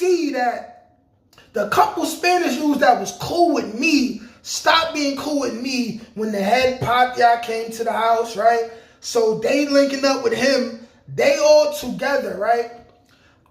see that the couple Spanish dudes that was cool with me stopped being cool with me when the head Patria came to the house, right? So they linking up with him. They all together, right?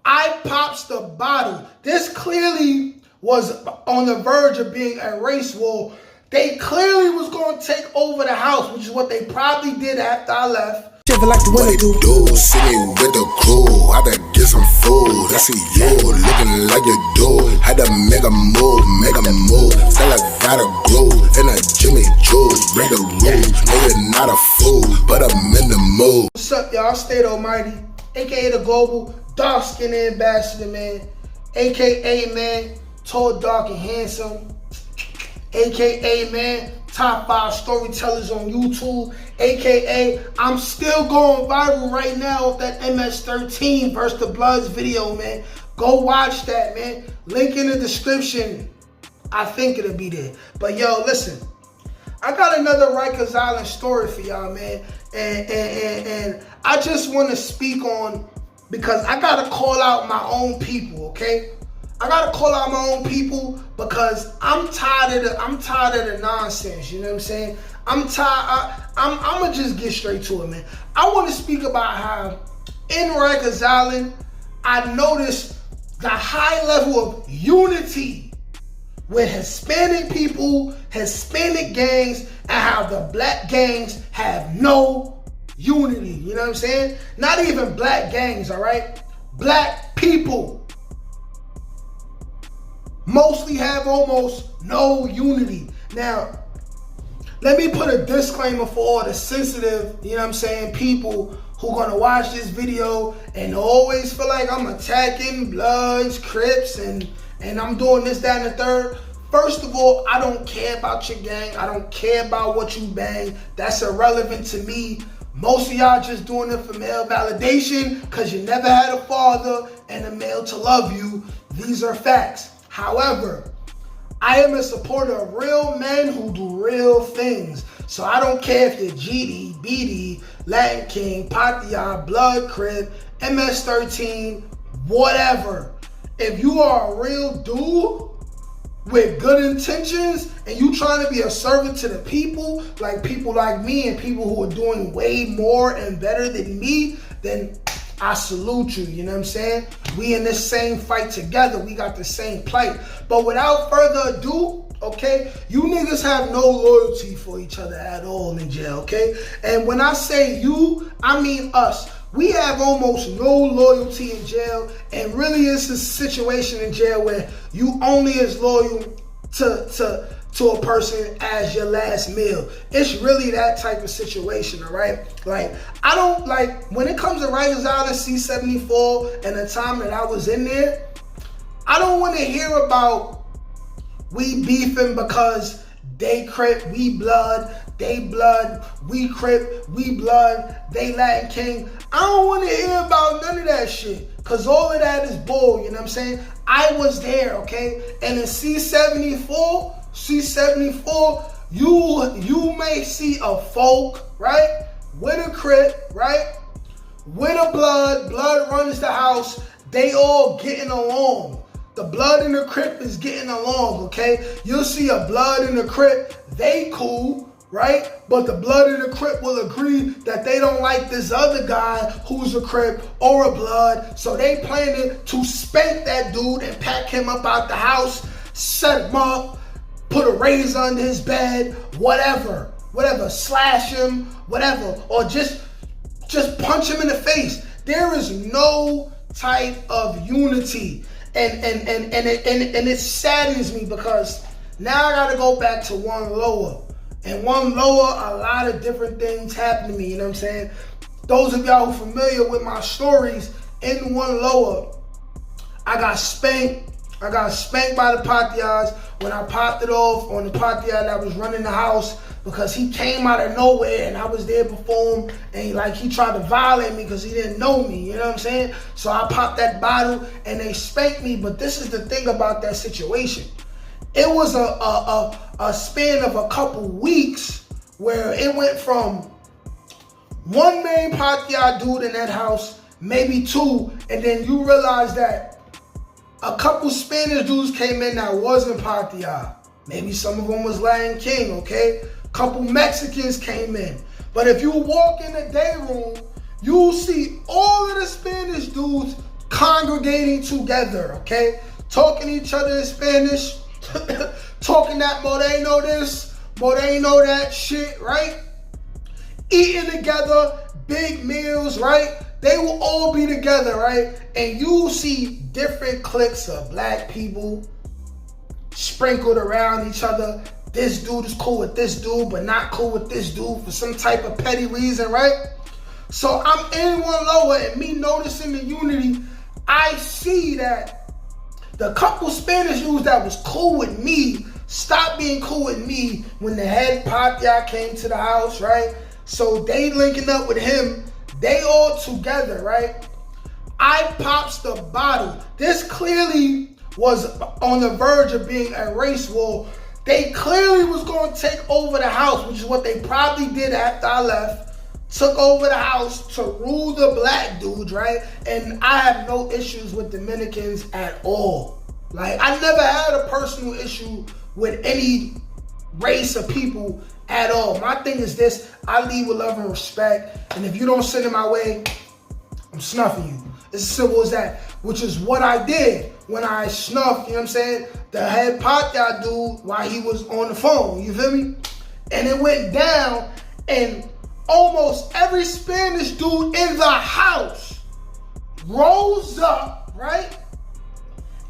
I pops the bottle. This clearly was on the verge of being a race war. They clearly was going to take over the house, which is what they probably did after I left. Like what it do, see me with the crew, had to get some food. I see you looking like you do, had to make a move. Feel like gotta grow in a Jimmy Choo. Break the rules, no you're not a fool, but I'm in the mood. What's up, y'all? State Almighty, aka the global dark skin ambassador, man. AKA, man, tall, dark, and handsome. AKA, man, top 5 storytellers on YouTube. AKA, I'm still going viral right now off that MS-13 versus the Bloods video, man. Go watch that, man. Link in the description. I think it'll be there. But yo, listen, I got another Rikers Island story for y'all, man. And I just want to speak on, because I gotta call out my own people, okay? I gotta call out my own people because I'm tired of the nonsense. You know what I'm saying? I'm tired. I'm gonna just get straight to it, man. I want to speak about how in Rikers Island I noticed the high level of unity with Hispanic people, Hispanic gangs, and how the black gangs have no unity. You know what I'm saying? Not even black gangs, all right? Black people mostly have almost no unity. Now, let me put a disclaimer for all the sensitive, you know what I'm saying, people who gonna watch this video and always feel like I'm attacking Bloods, Crips, and I'm doing this, that, and the third. First of all, I don't care about your gang. I don't care about what you bang. That's irrelevant to me. Most of y'all just doing it for male validation because you never had a father and a male to love you. These are facts. However, I am a supporter of real men who do real things. So I don't care if you're GD, BD, Latin King, Patria, Blood, Crip, MS-13, whatever. If you are a real dude with good intentions and you trying to be a servant to the people like me and people who are doing way more and better than me, then I salute you, you know what I'm saying? We in this same fight together. We got the same plight. But without further ado, okay, you niggas have no loyalty for each other at all in jail, okay? And when I say you, I mean us. We have almost no loyalty in jail, and really it's a situation in jail where you only as loyal to a person as your last meal. It's really that type of situation, all right? Like, I don't, like, when it comes to Rikers Island C-74 and the time that I was in there, I don't want to hear about we beefing because they Crip, we Blood, they Blood, we Crip, we Blood, they Latin King. I don't want to hear about none of that shit, because all of that is bull, you know what I'm saying? I was there, okay? And in C-74, you may see a folk, right? With a Crip, right? With a Blood runs the house. They all getting along. The Blood and the Crip is getting along, okay? You'll see a Blood and a Crip, they cool, right? But the Blood and the Crip will agree that they don't like this other guy who's a Crip or a Blood, so they planning to spank that dude and pack him up out the house, set him up, put a razor under his bed, whatever, slash him, whatever, or just punch him in the face. There is no type of unity, and it saddens me because now I gotta go back to one lower, and one lower, a lot of different things happen to me. You know what I'm saying? Those of y'all who familiar with my stories, in one lower, I got spanked by the Patrias when I popped it off on the Patria that was running the house, because he came out of nowhere and I was there before him, and he tried to violate me because he didn't know me, you know what I'm saying? So I popped that bottle and they spanked me. But this is the thing about that situation. It was a span of a couple weeks where it went from one main Patria dude in that house, maybe two, and then you realize that a couple Spanish dudes came in that wasn't Patria. Maybe some of them was Latin King, okay? Couple Mexicans came in. But if you walk in the day room, you'll see all of the Spanish dudes congregating together, okay? Talking to each other in Spanish, talking that Moreno this, Moreno that shit, right? Eating together, big meals, right? They will all be together, right? And you'll see different cliques of black people sprinkled around each other. This dude is cool with this dude, but not cool with this dude for some type of petty reason, right? So I'm in one lower, and me noticing the unity, I see that the couple Spanish dudes that was cool with me stopped being cool with me when the head Patria came to the house, right? So they linking up with him, they all together, right? I pops the bottle. This clearly was on the verge of being a race war. They clearly was going to take over the house, which is what they probably did after I left. Took over the house to rule the black dudes, right? And I have no issues with Dominicans at all. Like, I never had a personal issue with any race of people at all. My thing is this: I lead with love and respect, and if you don't send it my way, I'm snuffing you. It's as simple as that, which is what I did when I snuffed, you know what I'm saying, the head Patria dude while he was on the phone, you feel me? And it went down, and almost every Spanish dude in the house rose up, right,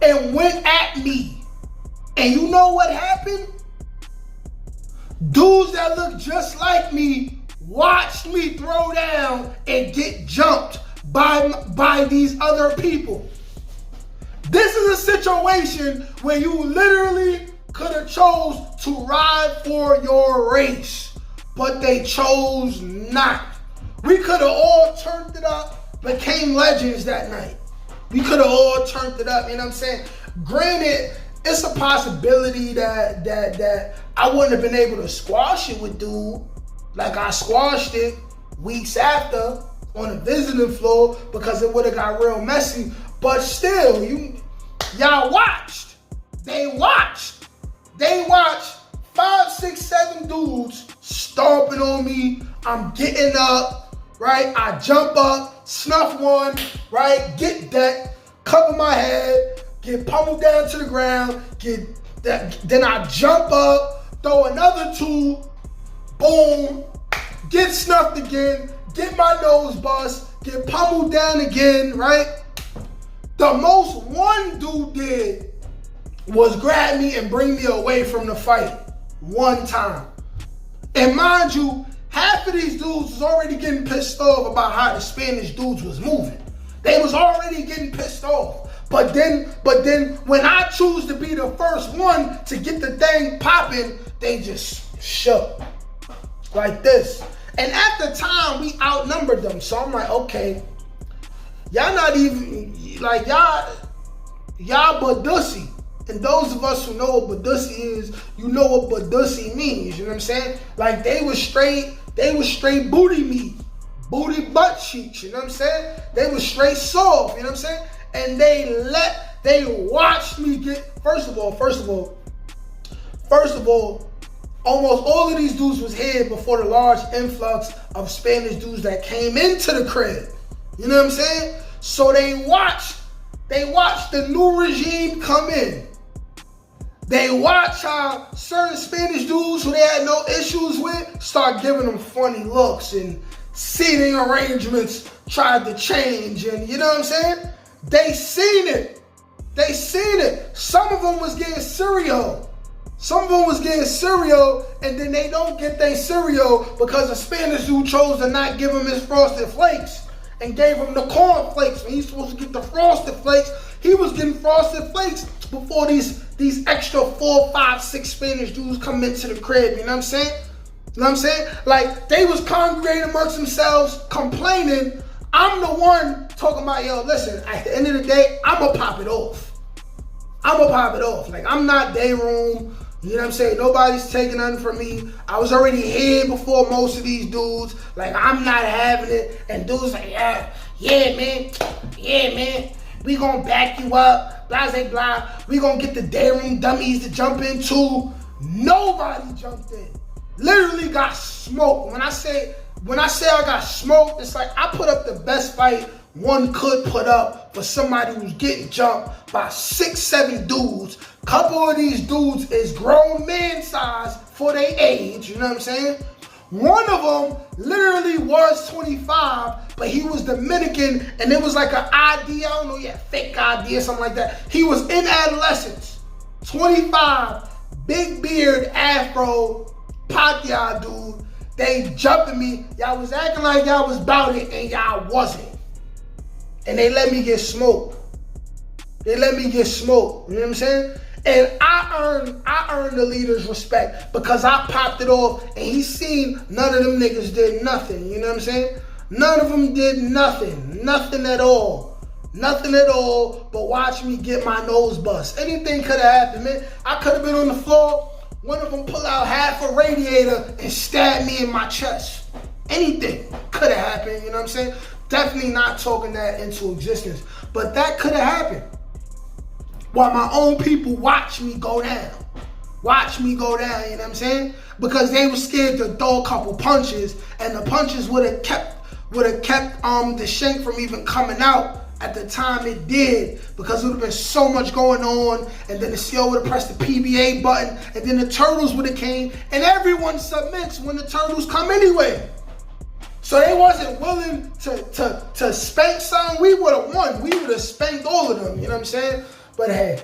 and went at me. And you know what happened? Dudes that look just like me watched me throw down and get jumped by these other people. This is a situation where you literally could have chose to ride for your race, but they chose not. We could have all turned it up, became legends that night. We could have all turned it up, you know what I'm saying? Granted, it's a possibility that I wouldn't have been able to squash it with dude like I squashed it weeks after on the visiting floor, because it would have got real messy. But still, y'all watched. They watched 5, 6, 7 dudes stomping on me. I'm getting up, right? I jump up, snuff one, right? Get that, cover my head, get pummeled down to the ground, then I jump up, throw another 2, boom, get snuffed again, get my nose bust, get pummeled down again, right? The most one dude did was grab me and bring me away from the fight one time. And mind you, half of these dudes was already getting pissed off about how the Spanish dudes was moving. They was already getting pissed off. But then when I choose to be the first one to get the thing popping, they just shook like this. And at the time, we outnumbered them. So I'm like, okay, y'all not even, like, y'all Badussy. And those of us who know what Badussy is, you know what Badussy means, you know what I'm saying? Like, they was straight booty meat, booty butt cheeks, you know what I'm saying? They was straight soft, you know what I'm saying? And they watched me get, first of all, almost all of these dudes was here before the large influx of Spanish dudes that came into the crib. You know what I'm saying? So they watched the new regime come in. They watched how certain Spanish dudes who they had no issues with start giving them funny looks, and seating arrangements tried to change, and you know what I'm saying? They seen it. Some of them was getting cereal. And then they don't get their cereal because a Spanish dude chose to not give him his Frosted Flakes and gave him the corn flakes. When he's supposed to get the Frosted Flakes, he was getting Frosted Flakes before these extra 4, 5, 6 Spanish dudes come into the crib. You know what I'm saying? Like, they was congregating amongst themselves, complaining. I'm the one talking about, yo, listen, at the end of the day, I'ma pop it off. Like, I'm not day room. You know what I'm saying? Nobody's taking nothing from me. I was already here before most of these dudes. Like, I'm not having it. And dudes like, yeah, man. We gonna back you up, blah, blah, blah. We gonna get the daring dummies to jump in too. Nobody jumped in. Literally got smoked. When I say I got smoked, it's like I put up the best fight one could put up for somebody who's getting jumped by 6, 7 dudes. Couple of these dudes is grown man size for their age, you know what I'm saying? One of them literally was 25, but he was Dominican, and it was like an ID, I don't know, fake ID or something like that. He was in adolescence, 25, big beard, afro, patria dude. They jumped at me. Y'all was acting like y'all was about it, and y'all wasn't. And they let me get smoked. They let me get smoked. You know what I'm saying? And I earned the leader's respect because I popped it off, and he seen none of them niggas did nothing. You know what I'm saying? None of them did nothing. Nothing at all. Nothing at all but watch me get my nose bust. Anything could have happened, man. I could have been on the floor. One of them pull out half a radiator and stab me in my chest. Anything could have happened, you know what I'm saying? Definitely not talking that into existence. But that could have happened. While my own people watch me go down. Watch me go down, you know what I'm saying? Because they were scared to throw a couple punches, and the punches would have kept the shank from even coming out at the time it did, because it would have been so much going on, and then the CO would have pressed the PBA button, and then the Turtles would have came, and everyone submits when the Turtles come anyway. So they wasn't willing to spank some. We would have won. We would have spanked all of them, you know what I'm saying? But hey,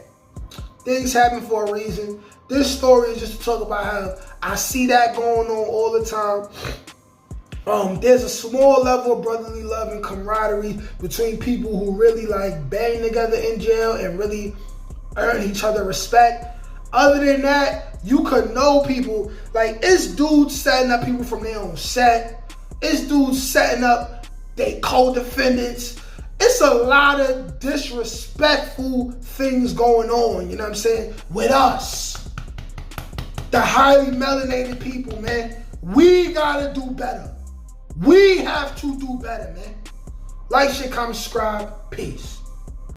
things happen for a reason. This story is just to talk about how I see that going on all the time. There's a small level of brotherly love and camaraderie between people who really like bang together in jail and really earn each other respect. Other than that, you could know people. Like, it's dudes setting up people from their own set. It's dudes setting up they co-defendants. It's a lot of disrespectful things going on, you know what I'm saying, with us. The highly melanated people, man. We gotta do better. We have to do better, man. Like, share, comment, subscribe. Peace.